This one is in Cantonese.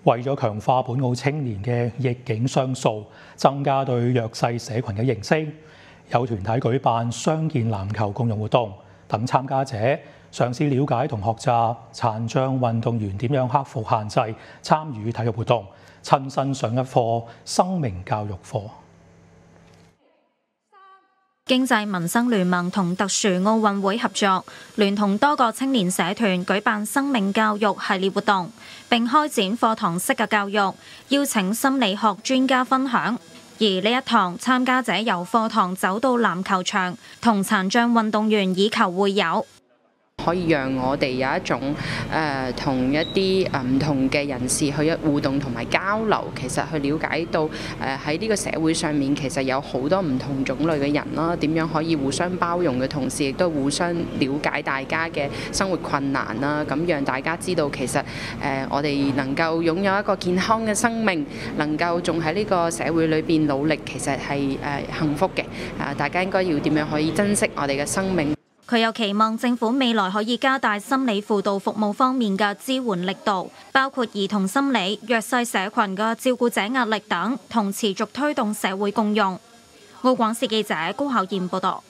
為咗強化本澳青年嘅逆境商數，增加對弱勢社群嘅認識，有團體舉辦傷健籃球共融活動，等參加者嘗試了解同學習殘障運動員點樣克服限制，參與體育活動，親身上一課生命教育課。經濟民生聯盟同特殊奧運會合作，聯同多個青年社團舉辦生命教育系列活動，並開展課堂式嘅教育，邀請心理學專家分享。而呢一堂參加者由課堂走到籃球場，同殘障運動員以球會友。可以讓我哋有一種同一啲唔同嘅人士去互動同埋交流，其實去了解到喺呢個社會上面其實有好多唔同種類嘅人啦，點樣可以互相包容嘅同時，亦都互相了解大家嘅生活困難啦，咁讓大家知道其實我哋能夠擁有一個健康嘅生命，能夠仲喺呢個社會裏邊努力，其實係幸福嘅。大家應該要點樣可以珍惜我哋嘅生命。佢又期望政府未來可以加大心理輔導服務方面嘅支援力度，包括兒童心理、弱勢社群嘅照顧者壓力等，同持續推動社會共融。澳廣視記者高巧燕報導。